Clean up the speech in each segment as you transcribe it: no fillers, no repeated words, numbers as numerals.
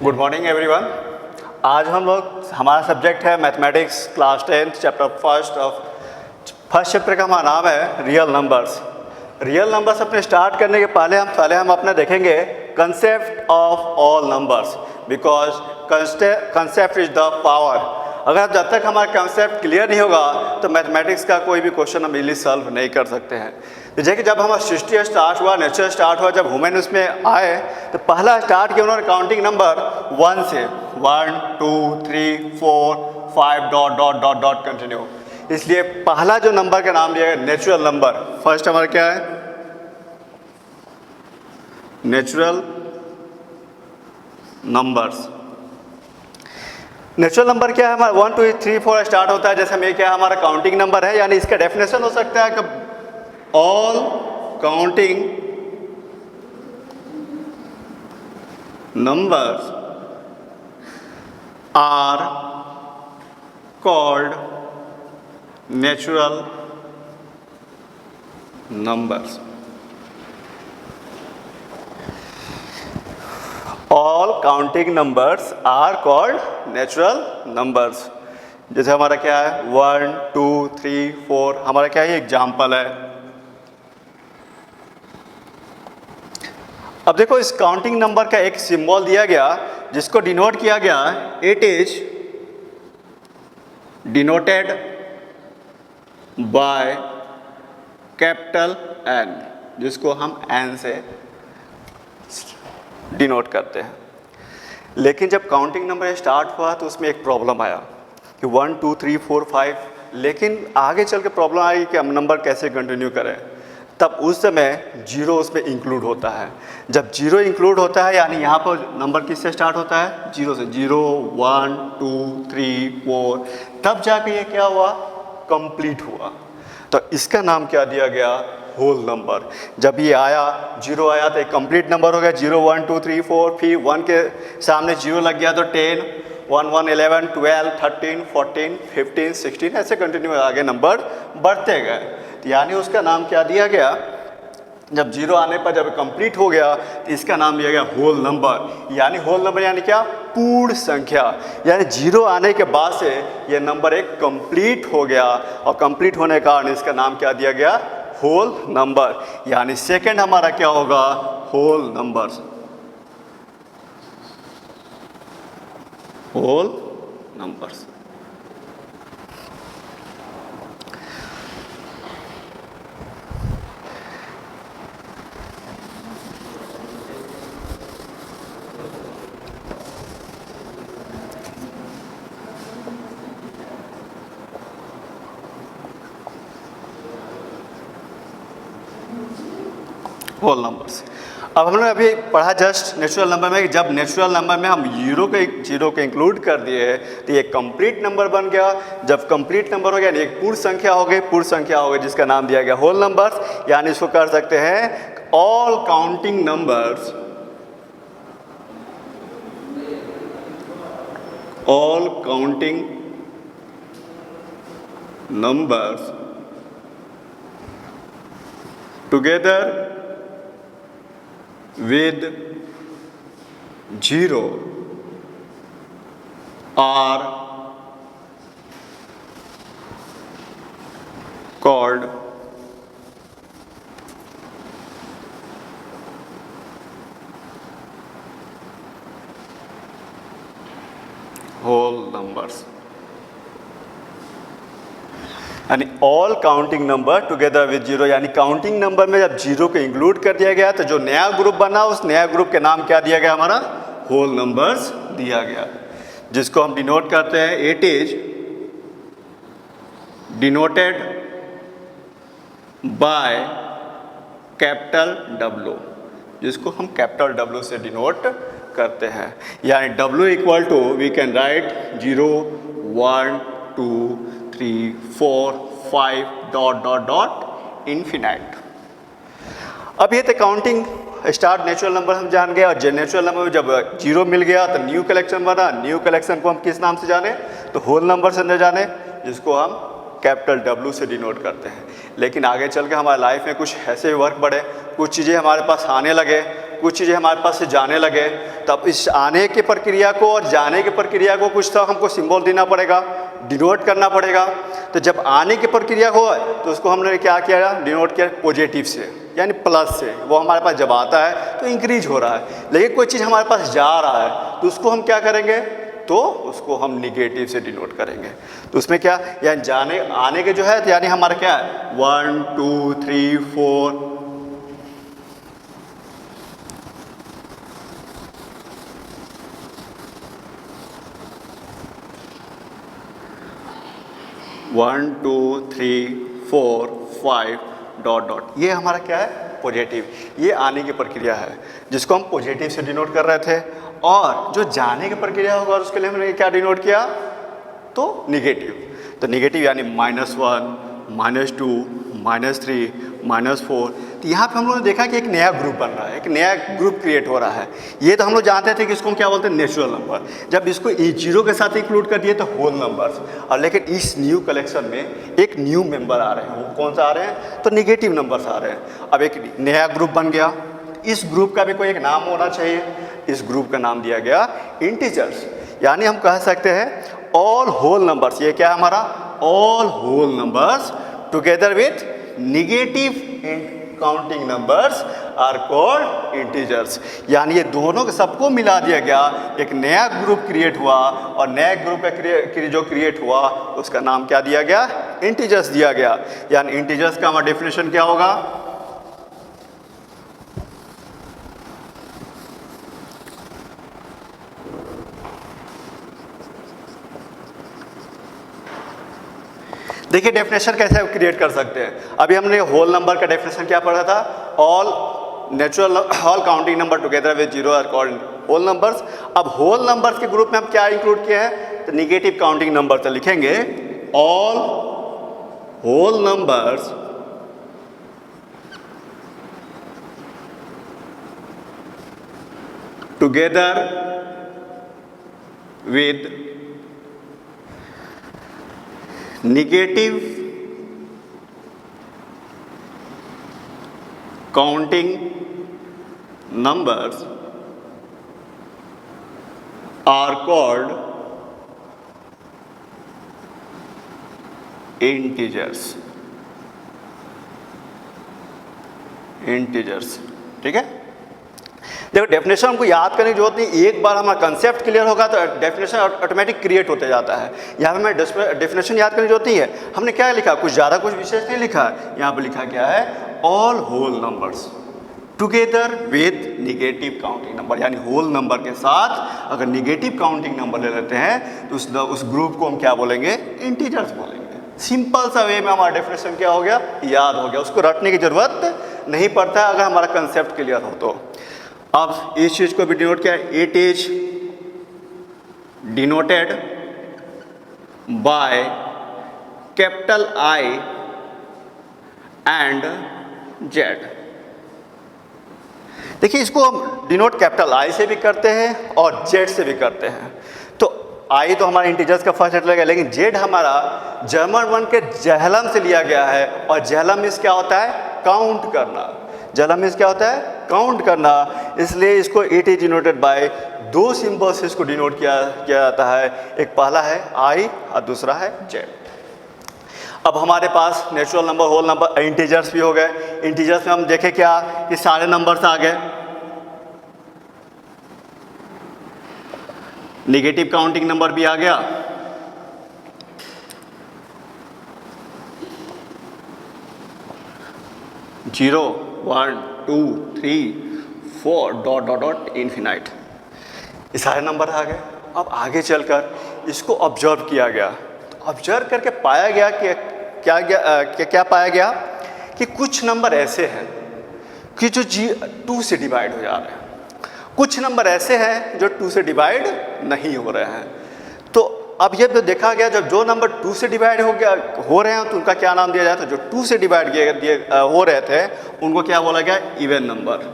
Good morning everyone. आज हम लोग हमारा सब्जेक्ट है mathematics class 10th chapter first chapter का हमारा नाम है रियल नंबर्स। रियल नंबर्स अपने स्टार्ट करने के पहले हम अपने देखेंगे concept of all numbers, because concept is the power. अगर जब तक हमारा कंसेप्ट क्लियर नहीं होगा तो मैथमेटिक्स का कोई भी क्वेश्चन हम इजीली सॉल्व नहीं कर सकते हैं। तो जैसे कि जब हमारा सृष्टि स्टार्ट हुआ, नेचर स्टार्ट हुआ, जब ह्यूमन उसमें आए तो पहला स्टार्ट किया उन्होंने काउंटिंग नंबर 1 से, 1 2 3 4 5 dot dot dot dot continue. इसलिए पहला जो नंबर का नाम लिया है नेचुरल नंबर। फर्स्ट हमारा क्या है? Natural numbers. नेचुरल नंबर क्या है? हमारा 1 2 3 4 स्टार्ट होता है, जैसे में क्या हमारा काउंटिंग नंबर है, यानी इसका डेफिनेशन हो सकता है कि all counting numbers are called natural numbers. All counting numbers are called natural numbers. जैसे हमारा क्या है 1 2 3 4, हमारा क्या है एग्जाम्पल है। अब देखो इस काउंटिंग नंबर का एक सिंबल दिया गया जिसको डिनोट किया गया, it is denoted by capital N, जिसको हम एन से डिनोट करते हैं। लेकिन जब काउंटिंग नंबर स्टार्ट हुआ तो उसमें एक प्रॉब्लम आया कि 1 2 3 4 5, लेकिन आगे चल के प्रॉब्लम आई कि हम नंबर कैसे कंटिन्यू करें। तब उस समय जीरो उसमें इंक्लूड होता है। जब जीरो इंक्लूड होता है यानी यहाँ पर नंबर किससे स्टार्ट होता है? जीरो से। 0 1 2 3 4, तब जाके ये क्या हुआ? कंप्लीट हुआ। तो इसका नाम क्या दिया गया? Whole number. जब ये आया, जीरो आया तो एक कंप्लीट नंबर हो गया। 0 1 2 3 4, फिर 1 के सामने जीरो लग गया तो 10, 1 1 11 12 13 14 15 16, ऐसे कंटिन्यू आगे नंबर बढ़ते गए। तो यानी उसका नाम क्या दिया गया? जब जीरो आने पर जब कंप्लीट हो गया तो इसका नाम दिया गया होल नंबर। यानी होल नंबर यानी क्या? पूर्ण संख्या। यानी जीरो आने के बाद से ये नंबर एक कंप्लीट हो गया, और कंप्लीट होने के कारण इसका नाम क्या दिया गया? Whole number. यानी सेकंड हमारा क्या होगा? Whole numbers. Whole numbers. Whole numbers. अब हमने अभी पढ़ा जस्ट नेचुरल नंबर में, जब नेचुरल नंबर में हम जीरो को इंक्लूड कर दिए तो ये कंप्लीट नंबर बन गया। जब कंप्लीट नंबर हो गया यानी एक पूर्ण संख्या हो गई, पूर्ण संख्या हो गई, जिसका नाम दिया गया होल नंबर्स। यानी इसको कर सकते हैं all counting numbers, all counting numbers together with zero are called whole numbers। यानी all counting number together with zero, यानी काउंटिंग नंबर में जब जीरो को इंक्लूड कर दिया गया तो जो नया ग्रुप बना उस नया ग्रुप के नाम क्या दिया गया? हमारा होल नंबर्स दिया गया, जिसको हम डिनोट करते हैं, it is denoted by capital W, जिसको हम कैपिटल W से डिनोट करते हैं। यानी W equal to we can write 0 1 2 3 4 5 dot dot dot infinite. अब ये तो काउंटिंग स्टार्ट नेचुरल नंबर हम जान गए, और नेचुरल नंबर में जब जीरो मिल गया तो न्यू कलेक्शन बना। न्यू कलेक्शन को हम किस नाम से जाने? तो होल नंबर से न जाने, जिसको हम कैपिटल W से डिनोट करते हैं। लेकिन आगे चल के हमारे लाइफ में कुछ ऐसे वर्क बढ़े, कुछ चीज़ें हमारे पास आने लगे, कुछ चीज़ें हमारे पास से जाने लगे, तब इस आने की प्रक्रिया को और जाने की प्रक्रिया को कुछ तो हमको सिंबल देना पड़ेगा, डिनोट करना पड़ेगा। तो जब आने की प्रक्रिया हो तो उसको हमने क्या किया, डिनोट किया पॉजिटिव से, यानी प्लस से। वो हमारे पास जब आता है तो इंक्रीज हो रहा है। लेकिन कोई चीज़ हमारे पास जा रहा है तो उसको हम क्या करेंगे, तो उसको हम निगेटिव से डिनोट करेंगे। तो उसमें क्या, यानी जाने आने के जो है तो यानी हमारा क्या है 1 2 3 4 1 2 3 4 5 डॉट डॉट, ये हमारा क्या है पॉजिटिव। ये आने की प्रक्रिया है जिसको हम पॉजिटिव से डिनोट कर रहे थे। और जो जाने की प्रक्रिया होगा उसके लिए हमने क्या डिनोट किया, तो निगेटिव। तो निगेटिव यानी -1 -2 -3 -4। तो यहाँ पे हम लोगों ने देखा कि एक नया ग्रुप बन रहा है, एक नया ग्रुप क्रिएट हो रहा है। ये तो हम लोग जानते थे कि इसको हम क्या बोलते हैं, नेचुरल नंबर। जब इसको जीरो के साथ इंक्लूड कर दिए तो होल नंबर्स। और लेकिन इस न्यू कलेक्शन में एक न्यू मेंबर आ रहे हैं। वो कौन सा आ रहे हैं, तो निगेटिव नंबर्स आ रहे हैं। अब एक नया ग्रुप बन गया। इस ग्रुप का भी कोई एक नाम होना चाहिए। इस ग्रुप का नाम दिया गया इंटीजर्स, यानी हम कह सकते हैं ऑल होल नंबर्स। ये क्या है हमारा, all whole numbers together with negative counting numbers are called integers. यानी ये दोनों के सबको मिला दिया गया, एक नया ग्रुप क्रिएट हुआ। और नया ग्रुप का जो क्रिएट हुआ उसका नाम क्या दिया गया, इंटीजर्स दिया गया। यानी इंटीजर्स का हमारा डेफिनेशन क्या होगा, देखिए डेफिनेशन कैसे क्रिएट कर सकते हैं। अभी हमने होल नंबर का डेफिनेशन क्या पढ़ा था, all natural all counting number together with zero are called whole numbers. अब होल नंबर्स के ग्रुप में हम क्या इंक्लूड किए हैं, तो निगेटिव काउंटिंग नंबर। तो लिखेंगे all whole numbers together with negative counting numbers are called integers। ठीक है। देखो डेफिनेशन हमको याद करने की जरूरत नहीं, एक बार हमारा कंसेप्ट क्लियर होगा तो डेफिनेशन ऑटोमेटिक क्रिएट होते जाता है। यहाँ पे हमें डेफिनेशन याद करने की जरूरत नहीं है। हमने क्या लिखा, कुछ ज़्यादा कुछ विशेष नहीं लिखा। यहाँ पे लिखा क्या है, all whole numbers together with negative counting number. यानी होल नंबर के साथ अगर निगेटिव काउंटिंग नंबर ले लेते हैं तो उस ग्रुप को हम क्या बोलेंगे, इंटीजर्स बोलेंगे। सिंपल सा वे में हमारा डेफिनेशन क्या हो गया, याद हो गया। उसको रटने की जरूरत नहीं पड़ता अगर हमारा कंसेप्ट क्लियर हो तो। अब इस चीज़ को भी डिनोट किया, it is denoted by capital I and Z। देखिए इसको हम डिनोट कैपिटल I से भी करते हैं और Z से भी करते हैं। तो I तो हमारा इंटीजर्स का फर्स्ट लेटर लगेगा, लेकिन Z हमारा जर्मन वन के जहलम से लिया गया है। और जहलम मीन्स क्या होता है, काउंट करना। जहलम मीन्स क्या होता है, काउंट करना। इसलिए इसको इट इज डिनोटेड बाय दो सिंबल से इसको डिनोट किया जाता है। एक पहला है I और दूसरा है Z। अब हमारे पास natural number, whole number, integers भी हो गए। इंटीजर्स में हम देखें क्या, ये सारे नंबर्स आ गए। निगेटिव काउंटिंग नंबर भी आ गया, zero 1 2 3 4 dot dot dot infinite, ये सारे नंबर आ गए। अब आगे चलकर इसको ऑब्जर्व किया गया। तो ऑब्जर्व करके पाया गया कि क्या पाया गया कि कुछ नंबर ऐसे हैं कि जो 2 से डिवाइड हो जा रहे हैं, कुछ नंबर ऐसे हैं जो 2 से डिवाइड नहीं हो रहे हैं। तो अब ये तो देखा गया जब जो नंबर 2 से डिवाइड हो रहे हैं तो उनका क्या नाम दिया जाए, तो जो 2 से डिवाइड हो रहे थे उनको क्या बोला गया, इवन नंबर।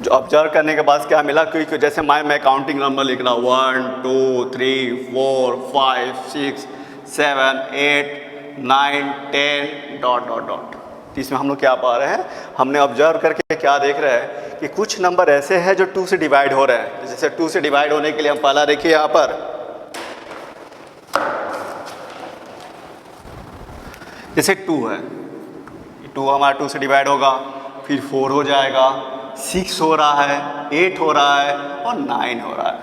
जो ऑब्जर्व करने के बाद क्या मिला, क्योंकि जैसे मैं काउंटिंग नंबर लिख रहा हूँ 1 2 3 4 5 6 7 8 9 10 डॉट डॉट डॉट। तो इसमें हम लोग क्या पा रहे हैं, हमने ऑब्जर्व करके क्या देख रहे हैं कि कुछ नंबर ऐसे हैं जो 2 से डिवाइड हो रहे हैं। जैसे 2 से डिवाइड होने के लिए हम पहला देखिए यहाँ पर, जैसे 2 है, 2 हमारा 2 से डिवाइड होगा, फिर 4 हो जाएगा, 6 हो रहा है, 8 हो रहा है और 9 हो रहा है,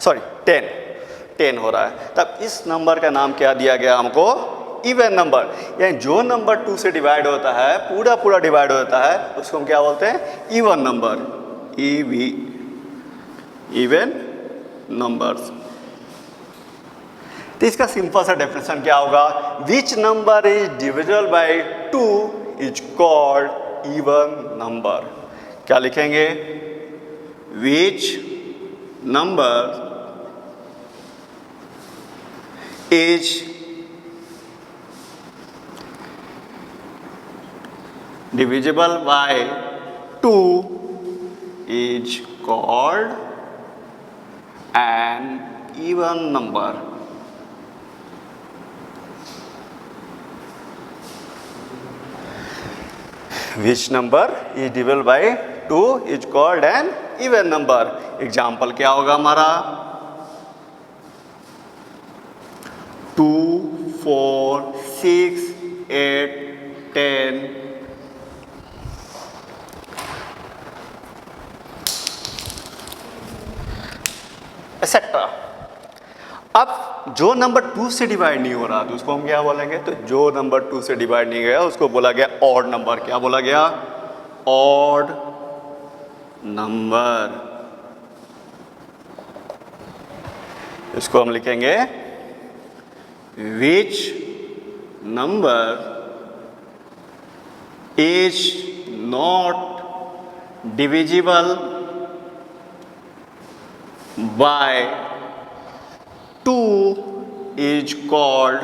सॉरी 10 हो रहा है। तब इस नंबर का नाम क्या दिया गया हमको, इवन नंबर। यानी जो नंबर 2 से डिवाइड होता है, पूरा डिवाइड होता है, उसको हम क्या बोलते हैं, इवन नंबर, इवन नंबर्स। तो इसका सिंपल सा डेफिनेशन क्या होगा, which number is divisible by 2 is called even number. क्या लिखेंगे, विच number is divisible by 2 is called an even number. Which number is divisible by 2 is called an even number. Example क्या होगा हमारा, 2 4 6 8 10 etcetera. अब जो number 2 से divide नहीं हो रहा तो उसको हम क्या बोलेंगे, तो जो नंबर 2 से डिवाइड नहीं गया उसको बोला गया ऑड नंबर। क्या बोला गया, ऑड नंबर। इसको हम लिखेंगे, विच number is not divisible by 2 is called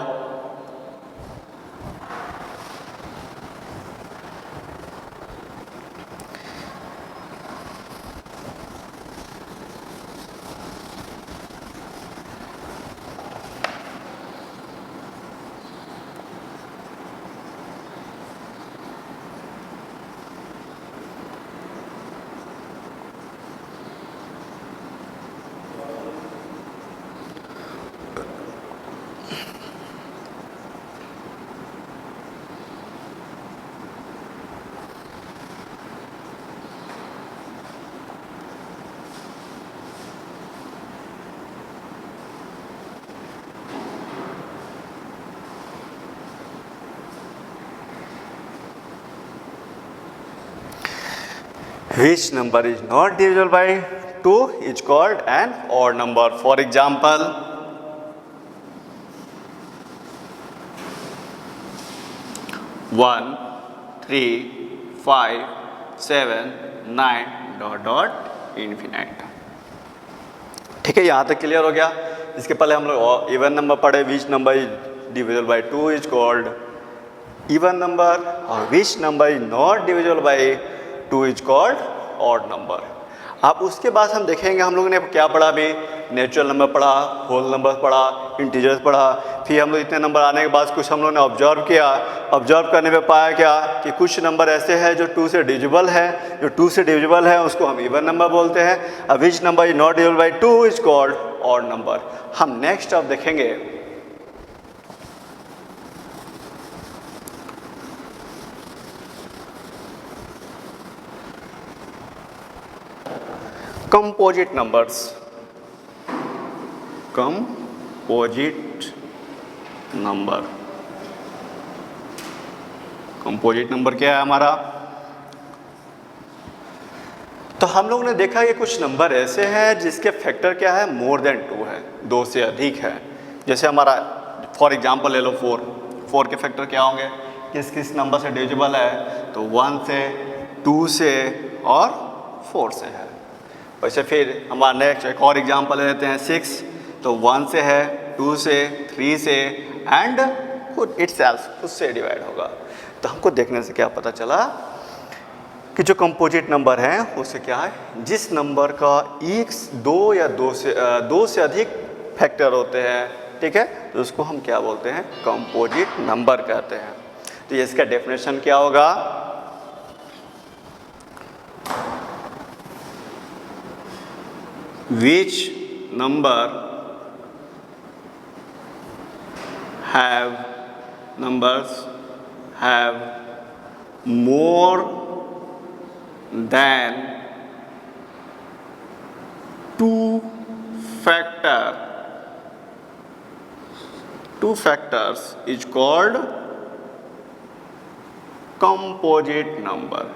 which number is not divisible by 2 is called an odd number. For example, 1 3 5 7 9 dot dot infinite. ठीक है, यहाँ तक क्लियर हो गया। इसके पहले हम लोग इवन नंबर पढ़े, which number is divisible by 2 is called even number, और which number is not divisible by 2 is called odd number. अब उसके बाद हम देखेंगे, हम लोगों ने क्या पढ़ा, अभी नेचुरल नंबर पढ़ा, होल नंबर पढ़ा, इंटीजर्स पढ़ा। फिर हम लोग इतने नंबर आने के बाद कुछ हम लोगों ने ऑब्जर्व किया। ऑब्जर्व करने में पाया क्या कि कुछ नंबर ऐसे हैं जो 2 से डिविजिबल है, जो 2 से डिविजिबल है उसको हम इवन नंबर बोलते हैं। अब विच number is not divisible by 2 is called odd number. हम नेक्स्ट अब देखेंगे composite numbers. Composite number, composite number क्या है हमारा, तो हम लोग ने देखा कि कुछ नंबर ऐसे हैं जिसके फैक्टर क्या है, मोर देन 2 है, 2 से अधिक है। जैसे हमारा फॉर एग्जांपल ले लो 4 के फैक्टर क्या होंगे, किस किस नंबर से डिविजिबल है, तो 1 से, 2 से और 4 से है। वैसे फिर हमारा नेक्स्ट एक और एग्जांपल लेते हैं 6, तो 1 से है, 2 से, 3 से एंड खुद इटसेल्फ उससे डिवाइड होगा। तो हमको देखने से क्या पता चला कि जो कंपोजिट नंबर हैं उससे क्या है, जिस नंबर का 1, 2 या 2 से अधिक फैक्टर होते हैं, ठीक है, तो उसको हम क्या बोलते हैं, कंपोजिट नंबर कहते हैं। तो इसका डेफिनेशन क्या होगा, which number have more than two factors is called composite numbers.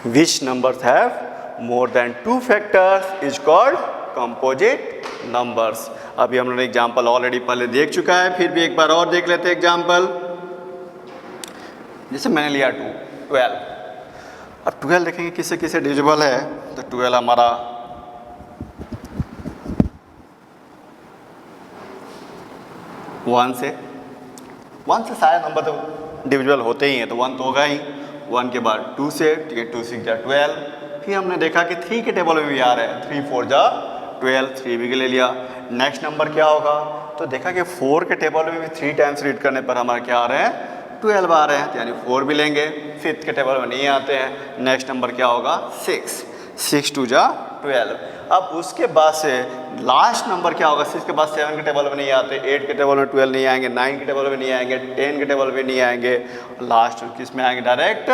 Which numbers have more than two factors is called composite numbers. अभी हम लोगों ने एग्जाम्पल ऑलरेडी पहले देख चुका है, फिर भी एक बार और देख लेते हैं एग्जाम्पल। जैसे मैंने लिया 12, अब 12 देखेंगे किससे किससे डिविजिबल है, तो 12 हमारा 1 से शायद नंबर तो डिविजिबल होते ही हैं, तो 1 तो होगा ही। 1 के बाद 2 से, ठीक है, 2 6 जा 12। फिर हमने देखा कि 3 के टेबल में भी आ रहा है, 3 4 जा 12, 3 भी ले लिया। नेक्स्ट नंबर क्या होगा, तो देखा कि 4 के टेबल में भी 3 टाइम्स रीड करने पर हमारे क्या आ रहे हैं, 12 आ रहे हैं, तो यानी 4 भी लेंगे। 5th के टेबल में नहीं आते हैं। नेक्स्ट नंबर क्या होगा, 6 2 जा 12। अब उसके बाद से लास्ट नंबर क्या होगा, 6 के बाद 7 के टेबल में नहीं आते, 8 के टेबल में 12 नहीं आएंगे, 9 के टेबल में नहीं आएंगे, 10 के टेबल में नहीं आएंगे, लास्ट किस में आएंगे, डायरेक्ट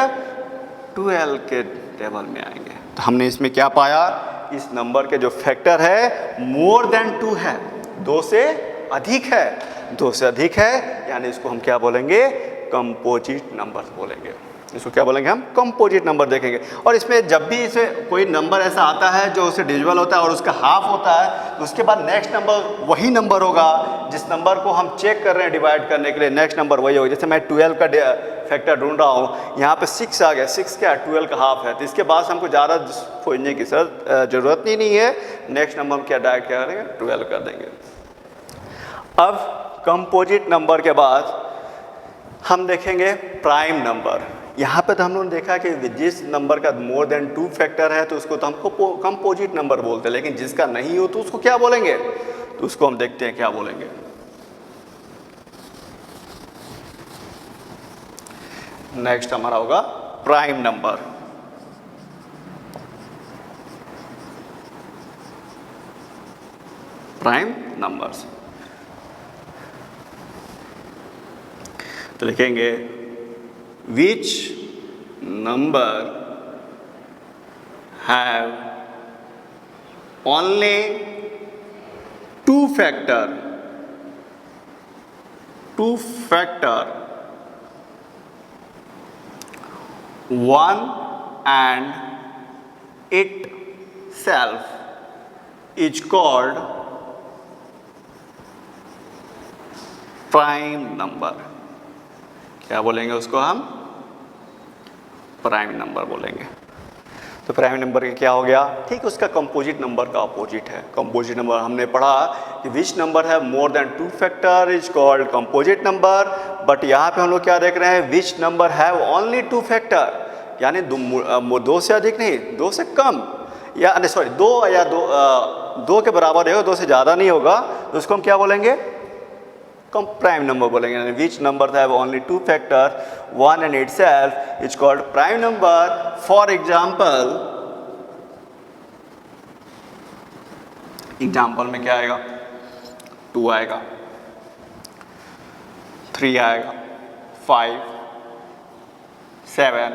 12 के टेबल में आएंगे। तो हमने इसमें क्या पाया, इस नंबर के जो फैक्टर है मोर देन 2 है, 2 से अधिक है, 2 से अधिक है, यानी इसको हम क्या बोलेंगे, कंपोजिट नंबर बोलेंगे। इसको क्या बोलेंगे हम, कंपोजिट नंबर देखेंगे। और इसमें जब भी इसे कोई नंबर ऐसा आता है जो उसे डिविजिबल होता है और उसका हाफ होता है, तो उसके बाद नेक्स्ट नंबर वही नंबर होगा जिस नंबर को हम चेक कर रहे हैं डिवाइड करने के लिए, नेक्स्ट नंबर वही होगा। जैसे मैं 12 का फैक्टर ढूंढ रहा हूँ, यहाँ पे 6 आ गया, 6 क्या 12 का हाफ है, तो इसके बाद हमको ज़्यादा खोजने की ज़रूरत ही नहीं है। नेक्स्ट नंबर हम क्या डायरेक्ट क्या करेंगे, 12 कर देंगे। अब कंपोजिट नंबर के बाद हम देखेंगे प्राइम नंबर। यहाँ पे तो हम लोगों ने देखा कि जिस नंबर का मोर देन 2 फैक्टर है तो उसको तो हमको कंपोजिट नंबर बोलते हैं, लेकिन जिसका नहीं हो तो उसको क्या बोलेंगे, तो उसको हम देखते हैं क्या बोलेंगे। नेक्स्ट हमारा होगा प्राइम नंबर। प्राइम नंबर्स तो लिखेंगे which number have only two factor 1 and itself is called prime number. क्या बोलेंगे उसको हम, प्राइम नंबर बोलेंगे। तो प्राइम नंबर का क्या हो गया, ठीक उसका कंपोजिट नंबर का अपोजिट है। कंपोजिट नंबर हमने पढ़ा कि विच नंबर है more than 2 factor is called composite number, but यहाँ पे हम लोग क्या देख रहे हैं, which number have only 2 factor, यानी 2 से अधिक नहीं, 2 से कम, या सॉरी 2 या 2 के बराबर है, 2 से ज़्यादा नहीं होगा, तो उसको हम क्या बोलेंगे, प्राइम नंबर बोलेंगे। Which number have only 2 factor 1 and itself is called prime number. For example में क्या आएगा, 2 आएगा, 3 आएगा, 5 7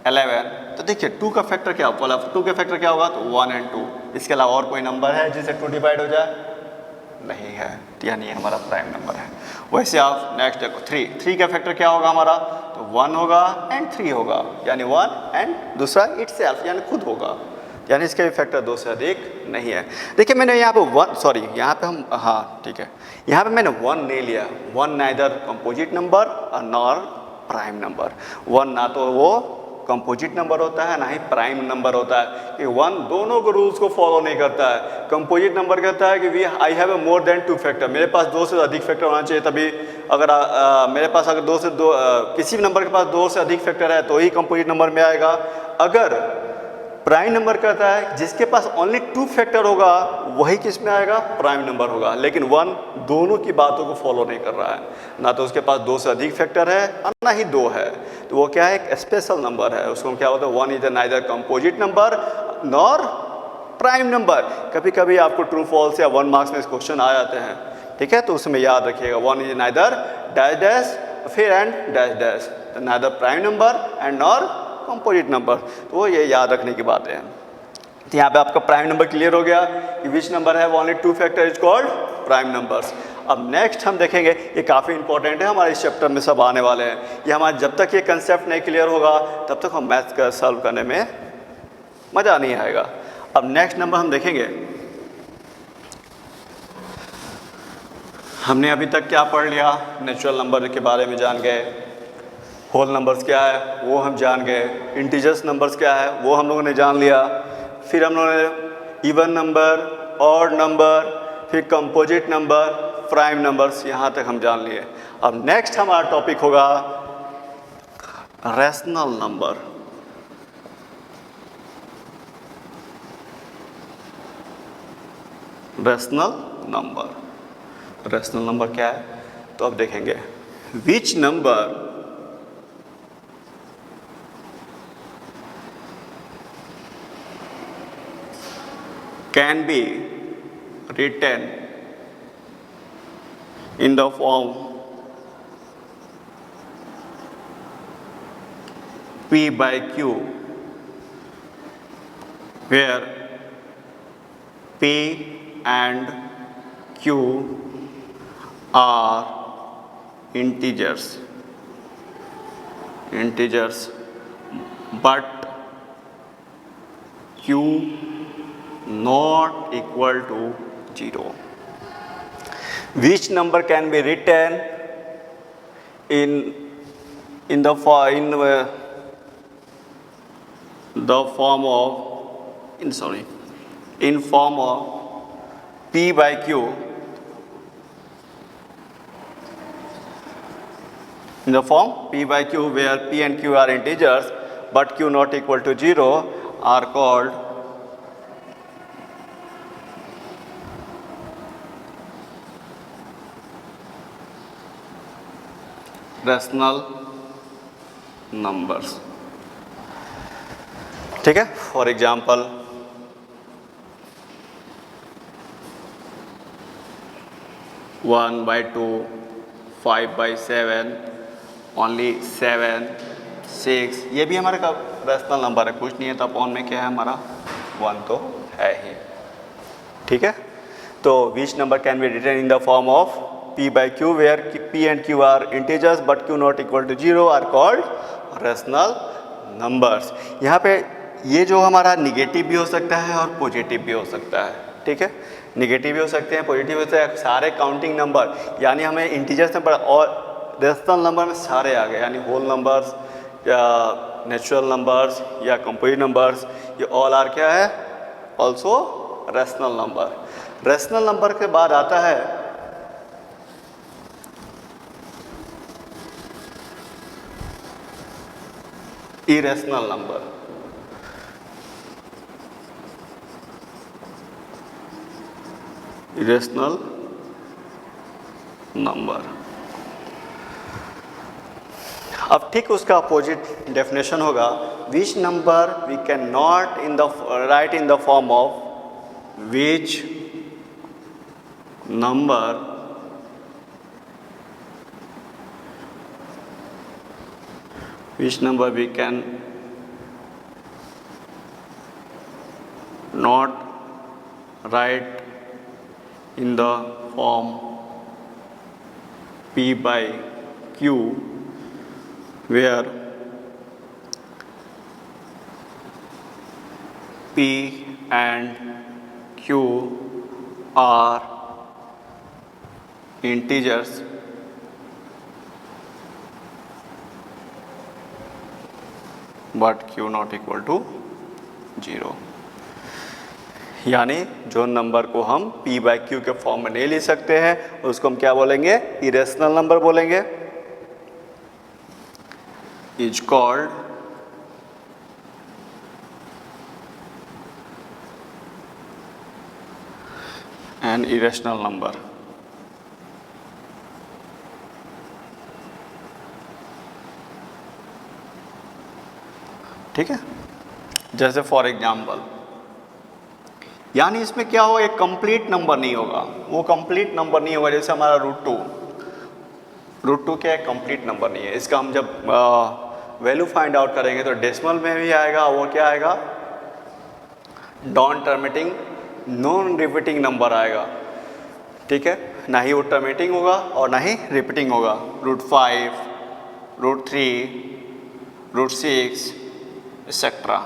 11। तो देखिए 2 का फैक्टर क्या होगा, 2 का फैक्टर क्या होगा, तो 1 and 2। इसके अलावा और कोई नंबर है जिसे 2 डिवाइड हो जाए, नहीं है, यानी हमारा प्राइम नंबर है। वैसे आप नेक्स्ट देखो 3 का फैक्टर क्या होगा हमारा, तो 1 होगा एंड 3 होगा, यानी 1 एंड दूसरा इटसेल्फ यानी खुद होगा, यानी इसका भी फैक्टर 2 से अधिक नहीं है। देखिए मैंने यहाँ पे 1 सॉरी यहाँ पे हम हाँ ठीक है, यहाँ पे मैंने 1 नहीं लिया, 1 नाइदर कंपोजिट नंबर और नॉर प्राइम नंबर। 1 ना तो वो कंपोजिट नंबर होता है, ना ही प्राइम नंबर होता है। कि वन दोनों को रूल्स को फॉलो नहीं करता है। कंपोजिट नंबर कहता है कि I have a more than 2 factor, मेरे पास 2 से अधिक फैक्टर होना चाहिए, तभी अगर मेरे पास अगर किसी भी नंबर के पास 2 से अधिक फैक्टर है तो ही कंपोजिट नंबर में आएगा। अगर प्राइम नंबर कहता है जिसके पास ओनली 2 फैक्टर होगा वही किस में आएगा, प्राइम नंबर होगा। लेकिन वन दोनों की बातों को फॉलो नहीं कर रहा है, ना तो उसके पास 2 से अधिक फैक्टर है और ना ही 2 है, तो वो क्या है, एक स्पेशल नंबर है। उसको क्या होता है, one is neither composite number nor prime number. कभी कभी आपको ट्रू फॉल्स या 1 मार्क्स में क्वेश्चन आ जाते हैं, ठीक है, तो उसमें याद रखिएगा one is neither dash dash फिर and dash dash, neither prime number and nor composite number, तो ये याद रखने की बातें हैं। तो यहाँ पे आपका प्राइम नंबर क्लियर हो गया कि विच नंबर है only 2 factor is called prime numbers. अब नेक्स्ट हम देखेंगे, ये काफ़ी इंपॉर्टेंट है, हमारे इस चैप्टर में सब आने वाले हैं। ये हमारा जब तक ये कंसेप्ट नहीं क्लियर होगा तब तक हम मैथ्स का सॉल्व करने में मज़ा नहीं आएगा। अब नेक्स्ट नंबर हम देखेंगे, हमने अभी तक क्या पढ़ लिया, नेचुरल नंबर के बारे में जान गए, होल नंबर्स क्या है वो हम जान गए, इंटीजर्स नंबर्स क्या है वो हम लोगों ने जान लिया, फिर हम लोगों ने इवन नंबर, ऑड नंबर, फिर कंपोजिट नंबर, प्राइम नंबर्स, यहाँ तक हम जान लिए। अब नेक्स्ट हमारा टॉपिक होगा rational number. Rational number, rational number क्या है, तो अब देखेंगे which number can be written in the form P by Q, where P and Q are integers, but Q not equal to 0. Which number can be written in the form of P by Q, in the form P by Q where P and Q are integers but Q not equal to 0 are called rational numbers. ठीक है, for example 1/2, 5/7, only 7, 6, ये भी हमारे का rational number है, कुछ नहीं है तो अपॉन में क्या है हमारा 1 तो है ही। ठीक है, तो which number can be written in the form of P by Q where P and Q are integers but Q not equal to 0 are called rational numbers। यहाँ पे ये जो हमारा निगेटिव भी हो सकता है और पॉजिटिव भी हो सकता है। ठीक है, निगेटिव भी हो सकते हैं, पॉजिटिव होते हैं, सारे काउंटिंग नंबर, यानी हमें इंटीजर्स नंबर और रेशनल नंबर में सारे आ गए, यानी होल नंबर्स या नेचुरल नंबर्स या कंपोजिट नंबर्स, ये ऑल आर क्या है, also rational number. Rational number के बाद आता है irrational number। irrational number, अब ठीक उसका अपोजिट डेफिनेशन होगा, which number we can not in the write in the form of which number we can not write in the form P by Q where P and Q are integers but Q not equal to 0। यानी जो नंबर को हम p by Q के फॉर्म में नहीं लिख सकते हैं उसको हम क्या बोलेंगे, इरेशनल नंबर बोलेंगे, is called an irrational number. ठीक है, जैसे फॉर एग्जाम्पल, यानी इसमें क्या होगा, एक कंप्लीट नंबर नहीं होगा, वो कंप्लीट नंबर नहीं होगा। जैसे हमारा रूट टू क्या है, कंप्लीट नंबर नहीं है। इसका हम जब वैल्यू फाइंड आउट करेंगे तो डेसिमल में भी आएगा, वो क्या आएगा, non terminating non repeating number आएगा। ठीक है, ना ही वो टर्मिनेटिंग होगा और ना ही रिपीटिंग होगा। √5, √3, √6 एक्सेट्रा,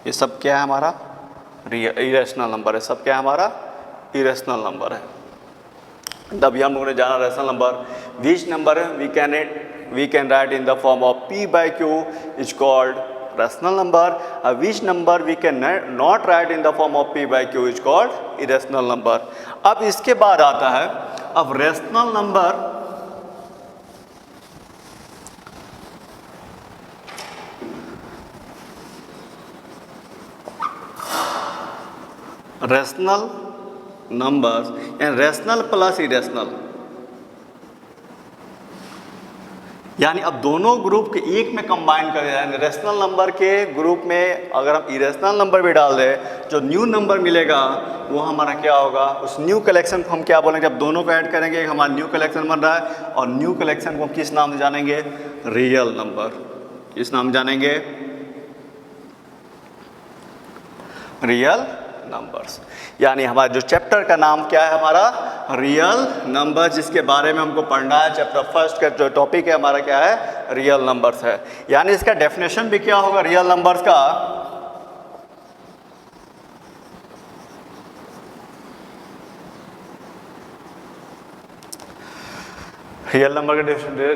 ये सब क्या है, हमारा इरेशनल नंबर है। सब क्या है, हमारा इरेशनल नंबर है। तभी हम लोगों ने जाना rational number, which number we can write in the form of p by Q is called rational number, which number we can not write in the form of p by Q is called irrational number. अब इसके बाद आता है, अब rational number rational numbers and rational plus irrational, यानी अब दोनों group के एक में कंबाइन कर दिया। रेशनल नंबर के ग्रुप में अगर हम इरेशनल नंबर भी डाल दें, जो न्यू नंबर मिलेगा वो हमारा क्या होगा, उस न्यू कलेक्शन को हम क्या बोलेंगे, जब दोनों को ऐड करेंगे हमारा न्यू कलेक्शन बन रहा है। और न्यू कलेक्शन को हम किस नाम से जानेंगे, रियल नंबर। किस नाम जानेंगे, रियल नंबर्स। यानी हमारा जो चैप्टर का नाम क्या है, हमारा रियल नंबर, जिसके बारे में हमको पढ़ना है। चैप्टर फर्स्ट का जो टॉपिक है हमारा क्या है, रियल नंबर्स है। यानी इसका डेफिनेशन भी क्या होगा रियल नंबर्स का, रियल नंबर का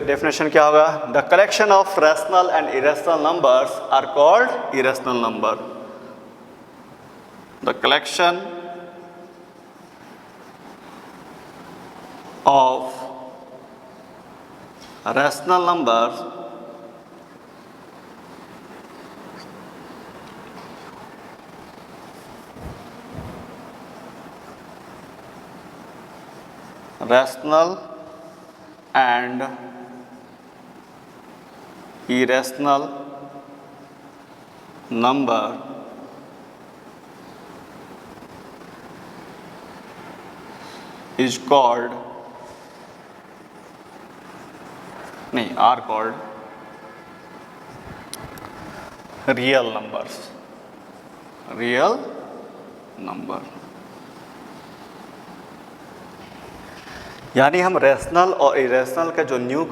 डेफिनेशन क्या होगा, the collection of rational and irrational numbers are called irrational number. The collection of rational numbers rational and irrational number is called, नहीं, are called real numbers, real number। यानी हम rational और irrational का जो new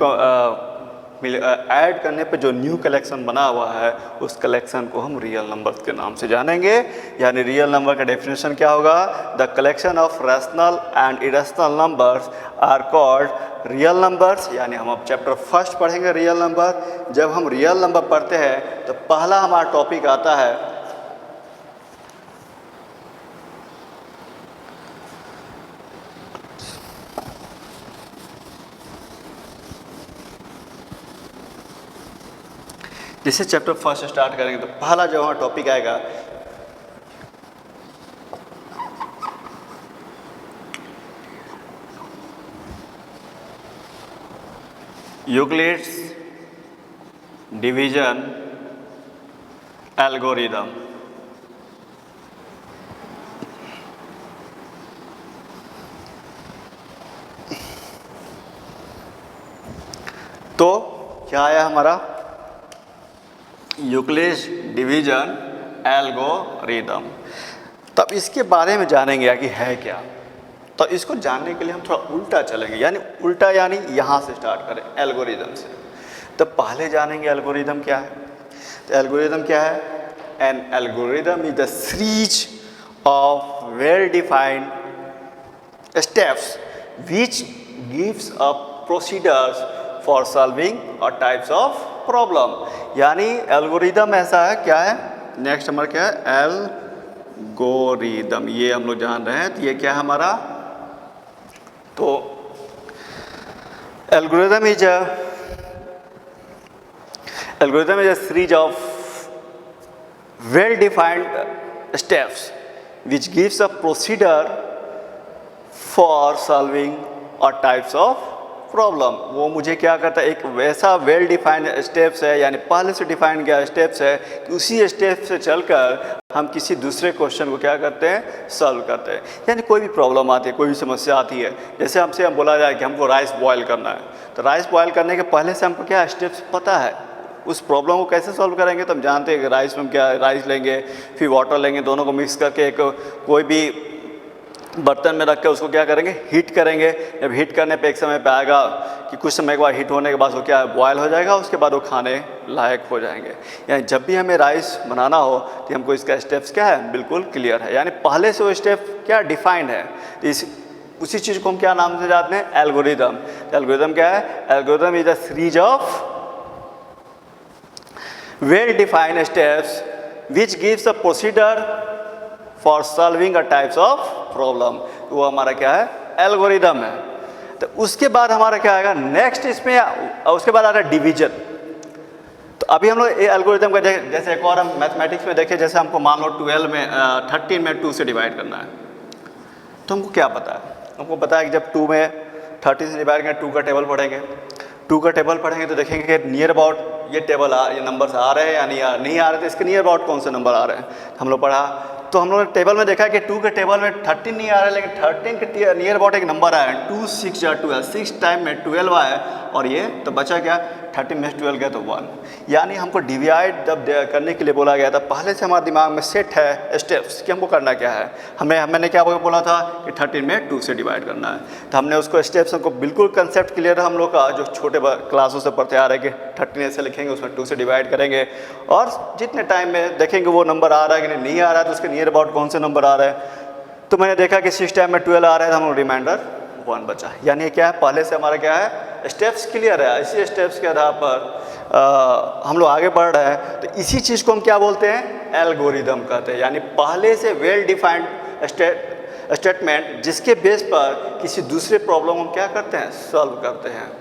add करने पे जो new collection बना हुआ है उस कलेक्शन को हम रियल नंबर्स के नाम से जानेंगे। यानी रियल नंबर का डेफिनेशन क्या होगा, the collection of rational and irrational numbers are called real numbers. यानी हम अब चैप्टर फर्स्ट पढ़ेंगे रियल नंबर। जब हम रियल नंबर पढ़ते हैं तो पहला हमारा टॉपिक आता है जिससे चैप्टर फर्स्ट स्टार्ट करेंगे तो पहला जो हमारा टॉपिक आएगा यूक्लिड्स डिवीजन एल्गोरिदम। तो क्या आया हमारा, यूक्लिड्स डिवीजन एल्गोरिदम। तब इसके बारे में जानेंगे कि है क्या। तो इसको जानने के लिए हम थोड़ा उल्टा चलेंगे, यानी उल्टा यानी यहाँ से स्टार्ट करें एल्गोरिदम से। तो पहले जानेंगे एल्गोरिदम क्या है। तो एल्गोरिदम क्या है, N algorithm is the series of well defined steps which gives a procedures for solving और टाइप्स ऑफ प्रॉब्लम। यानी एल्गोरिदम ऐसा है, क्या है, नेक्स्ट नंबर क्या है, एल्गोरिदम, ये हम लोग जान रहे हैं। तो ये क्या है हमारा, तो algorithm is a series of well defined steps which gives a procedure for solving or types of problem. वो मुझे क्या करता है, एक वैसा वेल डिफाइंड स्टेप्स है, यानी पहले से डिफाइंड किया स्टेप्स है कि उसी स्टेप से चलकर हम किसी दूसरे क्वेश्चन को क्या करते हैं, सॉल्व करते हैं। यानी कोई भी प्रॉब्लम आती है, कोई भी समस्या आती है, जैसे हमसे हम बोला जाए कि हमको राइस बॉयल करना है, तो राइस बॉयल करने के पहले से हमको क्या स्टेप्स पता है, उस प्रॉब्लम को कैसे सॉल्व करेंगे। तो हम जानते हैं कि राइस में क्या, राइस लेंगे, फिर वाटर लेंगे, दोनों को मिक्स करके एक कोई भी बर्तन में रख के उसको क्या करेंगे, हीट करेंगे। जब हीट करने पे एक समय पे आएगा कि कुछ समय के बाद हीट होने के बाद वो क्या बॉयल हो जाएगा, उसके बाद वो खाने लायक हो जाएंगे। यानी जब भी हमें राइस बनाना हो तो हमको इसका स्टेप्स क्या है, बिल्कुल क्लियर है, यानी पहले से वो स्टेप क्या डिफाइंड है। उसी चीज़ को हम क्या नाम से जानते हैं, एल्गोरिदम। एल्गोरिदम क्या है, algorithm is a series of well defined steps which gives a procedure for solving a types of problem। तो वो हमारा क्या है, एल्गोरिदम है। तो उसके बाद हमारा क्या आएगा नेक्स्ट, इसमें उसके बाद आ रहा है डिवीजन। तो अभी हम लोग ये एल्गोरिदम का जैसे एक और हम मैथमेटिक्स में देखें, जैसे हमको मान लो 13 में 2 से डिवाइड करना है, तो हमको क्या पता है, हमको पता है कि जब 2 में 13 से डिवाइड करें, 2 का टेबल पढ़ेंगे, 2 का टेबल पढ़ेंगे तो देखेंगे कि नियर अबाउट ये टेबल ये नंबर्स आ रहे हैं या नहीं आ रहे, तो इसके नियर अबाउट कौन से नंबर आ रहे हैं। हम लोग पढ़ा, तो हम लोग ने टेबल में देखा कि 2 के टेबल में 13 नहीं आ रहा है, लेकिन 13 के नियर अबाउट एक नंबर आया है, 2 6 या 12, 6 टाइम में 12 आया, और ये तो बचा क्या, 13 में 12 गया तो 1। यानी हमको डिवाइड जब करने के लिए बोला गया था, पहले से हमारे दिमाग में सेट है स्टेप्स कि हमको करना क्या है। मैंने क्या बोला था कि 13 में 2 से डिवाइड करना है, तो हमने उसको स्टेप्स हमको बिल्कुल कंसेप्ट क्लियर है हम लोग का, जो छोटे क्लासों से पढ़ते आ रहे हैं कि 13 ऐसे लिखेंगे, उसमें 2 से डिवाइड करेंगे, और जितने टाइम में देखेंगे वो नंबर आ रहा है कि नहीं आ रहा है, तो उसके नियर अबाउट कौन से नंबर आ रहे हैं। तो मैंने देखा कि 6 टाइम में 12 आ रहा है, तो हम लोग रिमाइंडर 1 बचा। यानी क्या है, पहले से हमारा क्या है, स्टेप्स क्लियर है। इसी स्टेप्स के आधार पर हम लोग आगे बढ़ रहे हैं। तो इसी चीज़ को हम क्या बोलते हैं, एल्गोरिदम कहते हैं। यानी पहले से वेल डिफाइंड स्टेटमेंट जिसके बेस पर किसी दूसरे प्रॉब्लम को क्या करते हैं, सॉल्व करते हैं।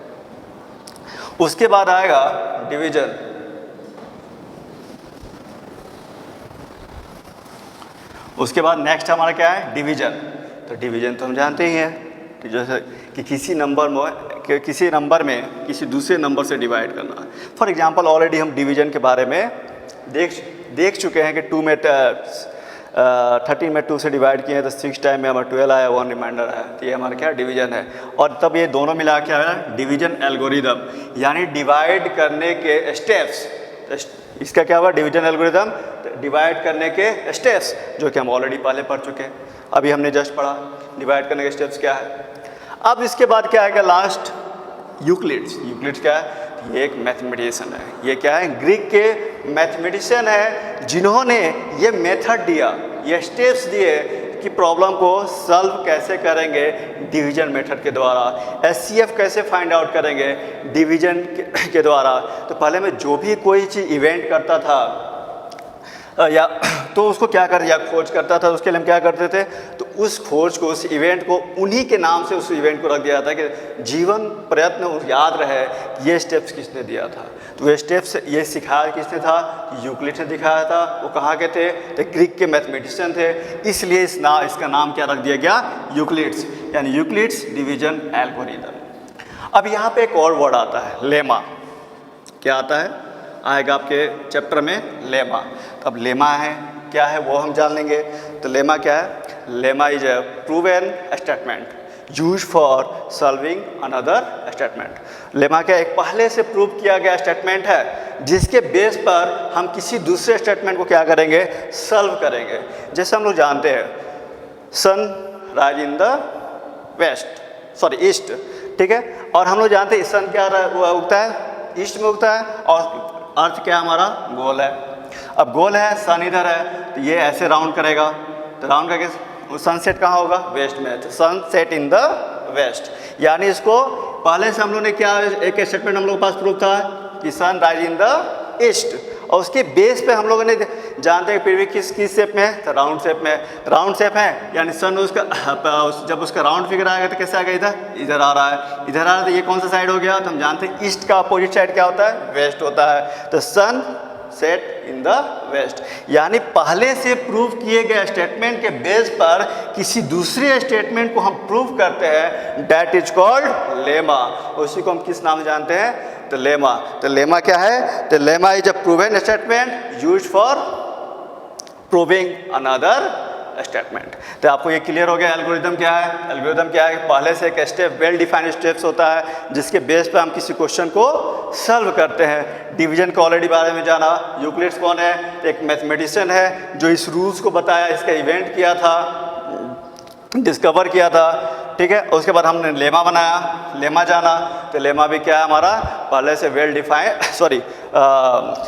उसके बाद आएगा डिवीजन। उसके बाद नेक्स्ट हमारा क्या है, डिवीजन। तो डिवीजन तो हम जानते ही हैं कि जैसे कि किसी नंबर में किसी दूसरे नंबर से डिवाइड करना। फॉर एग्जांपल ऑलरेडी हम डिवीजन के बारे में देख चुके हैं कि 2 में 13 में 2 से डिवाइड किए हैं, तो 6 टाइम में हमारा 12 आया, 1 रिमाइंडर है, तो ये हमारा क्या डिवीजन है। और तब ये दोनों मिला के आया डिवीजन एल्गोरिदम, यानी डिवाइड करने के स्टेप्स। इसका क्या हुआ, डिवीजन एल्गोरिदम, डिवाइड करने के स्टेप्स, जो कि हम ऑलरेडी पहले पढ़ चुके हैं, अभी हमने जस्ट पढ़ा डिवाइड करने के स्टेप्स क्या है। अब इसके बाद क्या आएगा लास्ट, यूक्लिड्स। यूक्लिड्स क्या है, ये एक मैथमेटिशियन है। ये क्या है, ग्रीक के मैथमेटिशियन है, जिन्होंने ये मेथड दिया, ये स्टेप्स दिए कि प्रॉब्लम को सॉल्व कैसे करेंगे डिवीजन मेथड के द्वारा, एचसीएफ कैसे फाइंड आउट करेंगे डिवीजन के द्वारा। तो पहले में जो भी कोई चीज़ इवेंट करता था या तो उसको क्या कर या खोज करता था, उसके लिए हम क्या करते थे, तो उस खोज को, उस इवेंट को उन्हीं के नाम से उस इवेंट को रख दिया था कि जीवन प्रयत्न याद रहे ये स्टेप्स किसने दिया था। तो ये स्टेप्स ये सिखाया किसने था, यूक्लिड ने दिखाया था। वो कहाँ के थे, तो ग्रीक के मैथमेटिशियन थे, इसलिए इसका नाम क्या रख दिया गया, यूक्लिड्स, यानी यूक्लिड्स डिवीजन एल्गोरिदम। अब यहाँ पे एक और वर्ड आता है, लेमा। क्या आता है, आएगा आपके चैप्टर में लेमा। तो अब लेमा है क्या है वो हम जान लेंगे। तो लेमा क्या है, lemma is a proven statement use for solving another statement. Lemma क्या एक पहले से प्रूव किया गया स्टेटमेंट है जिसके बेस पर हम किसी दूसरे स्टेटमेंट को क्या करेंगे, सॉल्व करेंगे। जैसे हम लोग जानते हैं sun rise in the east, ठीक है, और हम लोग जानते हैं सन क्या उगता है, ईस्ट में उगता है, और अर्थ क्या हमारा गोल है। अब गोल है, सन इधर है, तो ये ऐसे राउंड करेगा, तो राउंड करके सनसेट कहाँ होगा, वेस्ट में, तो सनसेट इन द वेस्ट। यानी इसको पहले से हम लोग ने क्या एक स्टेटमेंट हम लोग के पास प्रूफ था कि sun rise in the east, और उसके बेस पे हम लोगों ने जानते हैं पृथ्वी किस शेप में है, तो राउंड शेप में है। राउंड शेप है यानी सन उसका जब उसका राउंड फिगर आएगा तो कैसे आएगा, इधर आ रहा है, इधर आ रहा है, तो ये कौन सा साइड हो गया, तो हम जानते हैं ईस्ट का अपोजिट साइड क्या होता है, वेस्ट होता है। तो sun set in the west, यानी पहले से प्रूव किए गए स्टेटमेंट के बेस पर किसी दूसरे स्टेटमेंट को हम प्रूव करते हैं, दैट इज कॉल्ड लेमा। उसी को हम किस नाम से जानते हैं, तो लेमा। तो लेमा क्या है, तो lemma is a proven statement used for proving another statement. तो आपको ये क्लियर हो गया एल्गोरिदम क्या है। एल्गोरिदम क्या है, पहले से एक स्टेप वेल डिफाइंड स्टेप्स होता है जिसके बेस पे हम किसी क्वेश्चन को सॉल्व करते हैं। डिवीजन के ऑलरेडी बारे में जाना, यूक्लिड्स कौन है, एक मैथमेटिशियन है जो इस रूल्स को बताया, इसका इवेंट किया था, डिस्कवर किया था, ठीक है। उसके बाद हमने लेमा बनाया, लेमा जाना, तो लेमा भी क्या है हमारा, पहले से वेल डिफाइंड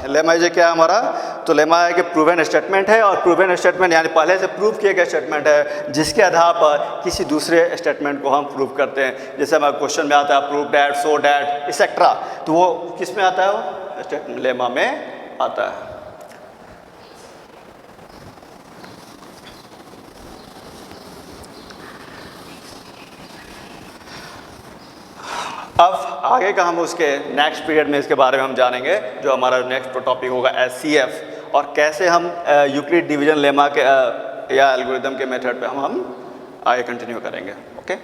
लेमा जो क्या है हमारा, तो लेमा है कि प्रूवन स्टेटमेंट है, और प्रूवन स्टेटमेंट यानी पहले से प्रूव किए गए स्टेटमेंट है जिसके आधार पर किसी दूसरे स्टेटमेंट को हम प्रूव करते हैं। जैसे हमारे क्वेश्चन में आता है prove that, so that, etcetera, तो वो किस में आता है, वो स्टेटमेंट लेमा में आता है। अब आगे का हम उसके नेक्स्ट पीरियड में इसके बारे में हम जानेंगे, जो हमारा नेक्स्ट टॉपिक होगा SCF, और कैसे हम यूक्लिड डिवीजन लेमा के या एल्गोरिदम के मेथड पे हम आगे कंटिन्यू करेंगे। ओके।